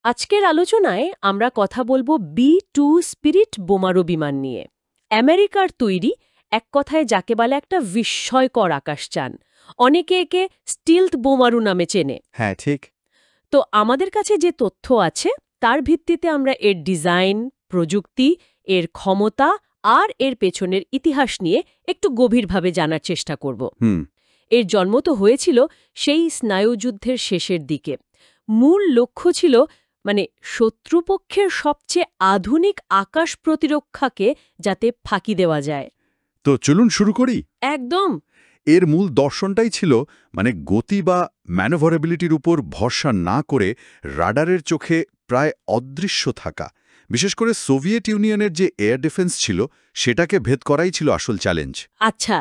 আজকের আলোচনায় আমরা কথা বলবো বি-2 স্পিরিট বোমারু বিমান নিয়ে। আমেরিকার তৈরি, এক কথায় যাকে বলে একটা বিস্ময়কর আকাশযান। অনেকে একে স্টিলথ বোমারু নামে চেনে। হ্যাঁ, ঠিক। তো আমাদের কাছে যে তথ্য আছে তার ভিত্তিতে আমরা এর ডিজাইন, প্রযুক্তি, এর ক্ষমতা আর এর পেছনের ইতিহাস নিয়ে একটু গভীরভাবে জানার চেষ্টা করব। এর জন্ম তো হয়েছিল সেই স্নায়ুযুদ্ধের শেষের দিকে। মূল লক্ষ্য ছিল শত্রুপক্ষের সবচেয়ে আধুনিক আকাশ প্রতিরক্ষাকে যাতে ফাঁকি দেওয়া যায়। তো চলুন শুরু করি। একদম। এর মূল দর্শনটাই ছিল গতি বা ম্যানোভারেবিলিটির উপর ভরসা না করে রাডারের চোখে প্রায় অদৃশ্য থাকা। বিশেষ করে সোভিয়েত ইউনিয়নের যে এয়ার ডিফেন্স ছিল সেটাকে ভেদ করাই ছিল আসল চ্যালেঞ্জ। আচ্ছা,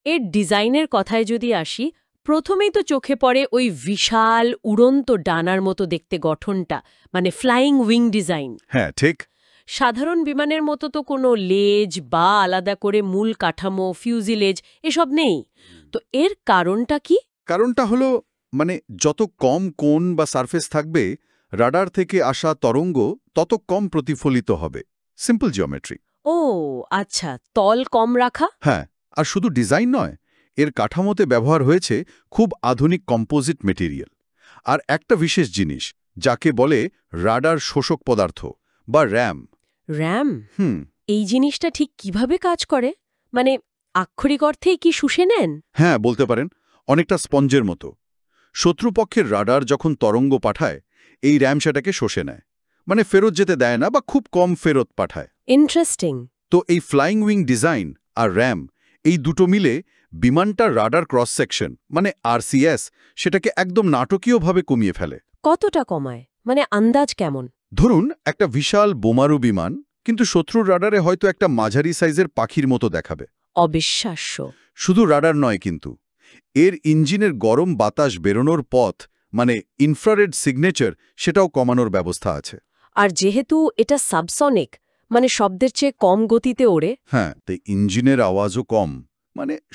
এর ডিজাইনের কথায় যদি আসি, প্রথমেই তো চোখে পড়ে ওই বিশাল উড়ন্ত ডানার মতো দেখতে গঠনটা, ফ্লাইং উইং ডিজাইন। হ্যাঁ, ঠিক। সাধারণ বিমানের মতো তো কোনো লেজ বা আলাদা করে মূল কাঠামো, ফিউজিলেজ এসব নেই। তো এর কারণটা কি? কারণটা হলো যত কম কোণ বা সারফেস থাকবে, রাডার থেকে আসা তরঙ্গ তত কম প্রতিফলিত হবে। Simple geometry. ও আচ্ছা, তল কম রাখা। হ্যাঁ, আর শুধু ডিজাইন নয়, এর কাঠামোতে ব্যবহার হয়েছে খুব আধুনিক কম্পোজিট মেটেরিয়াল। আর একটা বিশেষ জিনিস, যাকে বলে রাডার শোষক পদার্থ বা র্যাম। র্যাম? এই জিনিসটা ঠিক কিভাবে কাজ করে? আক্ষরিক অর্থেই কি শুষে নেন? হ্যাঁ, বলতে পারেন, অনেকটা স্পঞ্জের মতো। শত্রুপক্ষের রাডার যখন তরঙ্গ পাঠায়, এই র্যাম সেটাকে শোষে নেয়। ফেরত যেতে দেয় না বা খুব কম ফেরত পাঠায়। ইন্টারেস্টিং। তো এই ফ্লাইং উইং ডিজাইন আর র্যাম, এই দুটো মিলে বিমানটার রাডার ক্রস সেকশন আরসিএস সেটাকে একদম নাটকীয়ভাবে কমিয়ে ফেলে। কতটা কমায়? আন্দাজ কেমন? ধরুন একটা বিশাল বোমারু বিমান, কিন্তু শত্রুর রাডারে হয়তো একটা মাঝারি সাইজের পাখির মতো দেখাবে। অবিশ্বাস্য। শুধু রাডার নয় কিন্তু, এর ইঞ্জিনের গরম বাতাস বেরোনোর পথ ইনফ্রারেড সিগনেচার সেটাও কমানোর ব্যবস্থা আছে। আর যেহেতু এটা সাবসনিক, শব্দের চেয়ে কম গতিতে ওড়ে। হ্যাঁ, তাই ইঞ্জিনের আওয়াজও কম।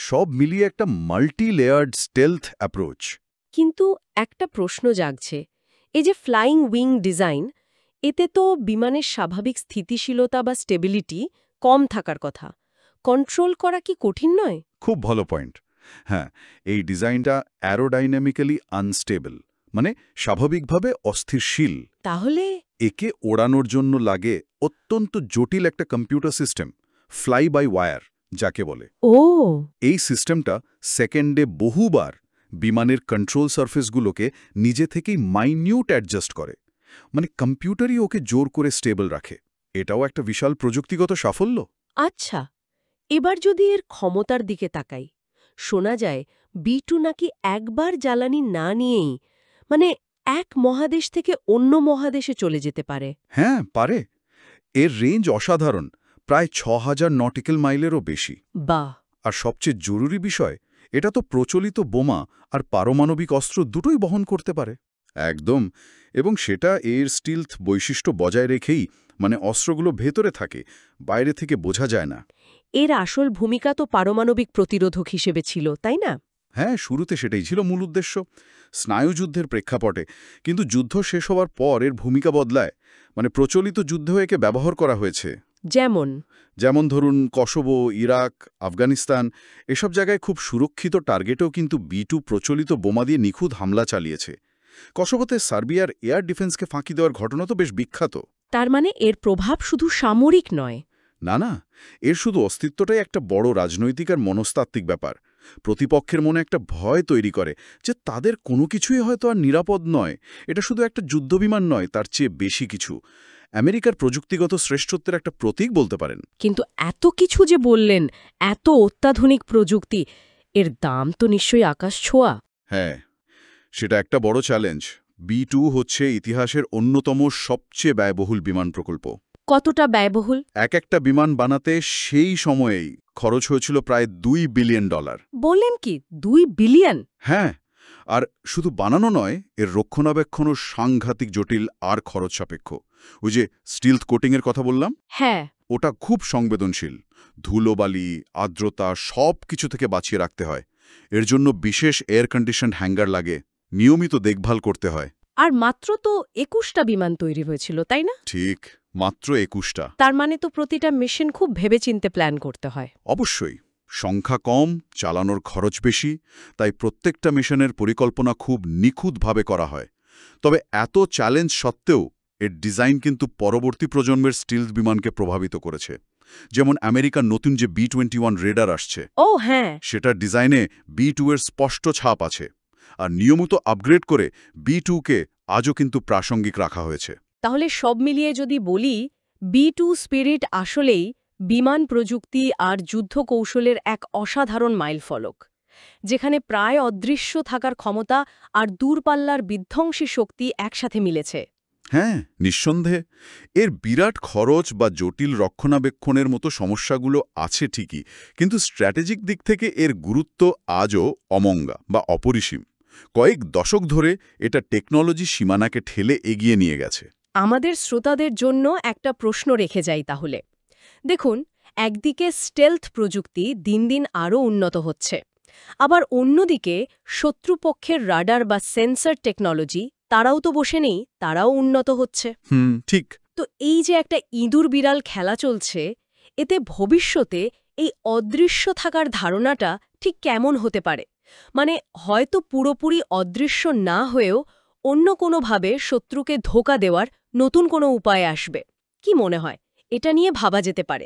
সব মিলিয়ে একটা মাল্টি লেয়ার্ড স্টেলথ অ্যাপ্রোচ। কিন্তু একটা প্রশ্ন জাগছে, এই যে ফ্লাইং উইং ডিজাইন, এতে তো বিমানের স্বাভাবিক স্থিতিশীলতা বা স্টেবিলিটি কম থাকার কথা। কন্ট্রোল করা কি কঠিন নয়? খুব ভালো পয়েন্ট। হ্যাঁ, এই ডিজাইনটা অ্যারোডাইনামিক্যালি আনস্টেবল, স্বাভাবিকভাবে অস্থিরশীল। তাহলে একে ওড়ানোর জন্য লাগে অত্যন্ত জটিল একটা computer system, fly by wire যাকে বলে। ও এই সিস্টেমটা সেকেন্ডে বহুবার বিমানের কন্ট্রোল সারফেসগুলোকে নিজে থেকেই মাইনিউট অ্যাডজাস্ট করে। কম্পিউটারই ওকে জোর করে স্টেবল রাখে। এটাও একটা বিশাল প্রযুক্তিগত সাফল্য। আচ্ছা, এবার যদি এর ক্ষমতার দিকে তাকাই, শোনা যায় বি-2 নাকি একবার জ্বালানি না নিয়েই এক মহাদেশ থেকে অন্য মহাদেশে চলে যেতে পারে। হ্যাঁ, পারে। এর রেঞ্জ অসাধারণ, প্রায় ৬,০০০ নটিক্যাল মাইলেরও বেশি। বাহ! আর সবচেয়ে জরুরি বিষয়, এটা তো প্রচলিত বোমা আর পারমাণবিক অস্ত্র দুটোই বহন করতে পারে। একদম। এবং সেটা এর স্টিলথ বৈশিষ্ট্য বজায় রেখেই, অস্ত্রগুলো ভেতরে থাকে, বাইরে থেকে বোঝা যায় না। এর আসল ভূমিকা তো পারমাণবিক প্রতিরোধক হিসেবে ছিল, তাই না? হ্যাঁ, শুরুতে সেটাই ছিল মূল উদ্দেশ্য, স্নায়ুযুদ্ধের প্রেক্ষাপটে। কিন্তু যুদ্ধ শেষ হওয়ার পর এর ভূমিকা বদলায়। প্রচলিত যুদ্ধেও একে ব্যবহার করা হয়েছে। যেমন ধরুন কসোভো, ইরাক, আফগানিস্তান, এসব জায়গায় খুব সুরক্ষিত টার্গেটেও কিন্তু বি-2 প্রচলিত বোমা দিয়ে নিখুঁত হামলা চালিয়েছে। কসোভোতে সার্বিয়ার এয়ার ডিফেন্সকে ফাঁকি দেওয়ার ঘটনা তো বেশ বিখ্যাত। তার এর প্রভাব শুধু সামরিক নয়। না, না, এর শুধু অস্তিত্বটাই একটা বড় রাজনৈতিক আর মনস্তাত্ত্বিক ব্যাপার। প্রতিপক্ষের মনে একটা ভয় তৈরি করে যে তাদের কোনো কিছুই হয়তো আর নিরাপদ নয়। এটা শুধু একটা যুদ্ধবিমান নয়, তার চেয়ে বেশি কিছু। আমেরিকার প্রযুক্তিগত শ্রেষ্ঠত্বের একটা প্রতীক বলতে পারেন। কিন্তু এত কিছু যে বললেন, এত অত্যাধুনিক প্রযুক্তি, এর দাম তো নিশ্চয়ই আকাশ ছোঁয়া। হ্যাঁ, সেটা একটা বড় চ্যালেঞ্জ। বি-2 হচ্ছে ইতিহাসের অন্যতম সবচেয়ে ব্যয়বহুল বিমান প্রকল্প। কতটা ব্যয়বহুল? একটা বিমান বানাতে সেই সময়েই খরচ হয়েছিল প্রায় $2 বিলিয়ন। বলেন কি, 2 বিলিয়ন? হ্যাঁ, আর শুধু বানানো নয়, এর রক্ষণাবেক্ষণও সাংঘাতিক জটিল আর খরচ সাপেক্ষ। ওই যে স্টিলথ কোটিংয়ের কথা বললাম, হ্যাঁ, ওটা খুব সংবেদনশীল। ধুলোবালি, আর্দ্রতা সব কিছু থেকে বাঁচিয়ে রাখতে হয়। এর জন্য বিশেষ এয়ার কন্ডিশন হ্যাঙ্গার লাগে, নিয়মিত দেখভাল করতে হয়। আর মাত্র তো ২১টা বিমান তৈরি হয়েছিল, তাই না? ঠিক, মাত্র ২১টা। তার মানে তো প্রতিটা মিশন খুব ভেবেচিন্তে প্ল্যান করতে হয়। অবশ্যই, সংখ্যা কম, চালানোর খরচ বেশি, তাই প্রত্যেকটা মিশনের পরিকল্পনা খুব নিখুঁতভাবে করা হয়। তবে এত চ্যালেঞ্জ সত্ত্বেও এর ডিজাইন কিন্তু পরবর্তী প্রজন্মের স্টিলথ বিমানকে প্রভাবিত করেছে। যেমন আমেরিকার নতুন যে B-21 রেডার আসছে, ও হ্যাঁ, সেটার ডিজাইনে B-2 এর স্পষ্ট ছাপ আছে, আর নিয়মিত আপগ্রেড করে B-2কে আজও কিন্তু প্রাসঙ্গিক রাখা হয়েছে। তাহলে সব মিলিয়ে যদি বলি, B-2 স্পিরিট আসলেই বিমান প্রযুক্তি আর যুদ্ধ কৌশলের এক অসাধারণ মাইলফলক, যেখানে প্রায় অদৃশ্য থাকার ক্ষমতা আর দূরপাল্লার বিধ্বংসী শক্তি একসাথে মিলেছে। হ্যাঁ, নিঃসন্দেহে। এর বিরাট খরচ বা জটিল রক্ষণাবেক্ষণের মতো সমস্যাগুলো আছে ঠিকই, কিন্তু স্ট্র্যাটেজিক দিক থেকে এর গুরুত্ব আজও অমঙ্গা বা অপরিসীম। কয়েক দশক ধরে এটা টেকনোলজি সীমানাকে ঠেলে এগিয়ে নিয়ে গেছে। আমাদের শ্রোতাদের জন্য একটা প্রশ্ন রেখে যাই তাহলে। দেখুন, একদিকে স্টেলথ প্রযুক্তি দিন দিন আরও উন্নত হচ্ছে, আবার অন্যদিকে শত্রুপক্ষের রাডার বা সেন্সর টেকনোলজি তারাও তো বসে নেই, তারাও উন্নত হচ্ছে। ঠিক। তো এই যে একটা ইঁদুর বিড়াল খেলা চলছে, এতে ভবিষ্যতে এই অদৃশ্য থাকার ধারণাটা ঠিক কেমন হতে পারে? মানে হয়তো পুরোপুরি অদৃশ্য না হয়েও অন্য কোনোভাবে শত্রুকে ধোঁকা দেওয়ার নতুন কোনো উপায় আসবে। কি মনে হয়, এটা নিয়ে ভাবা যেতে পারে?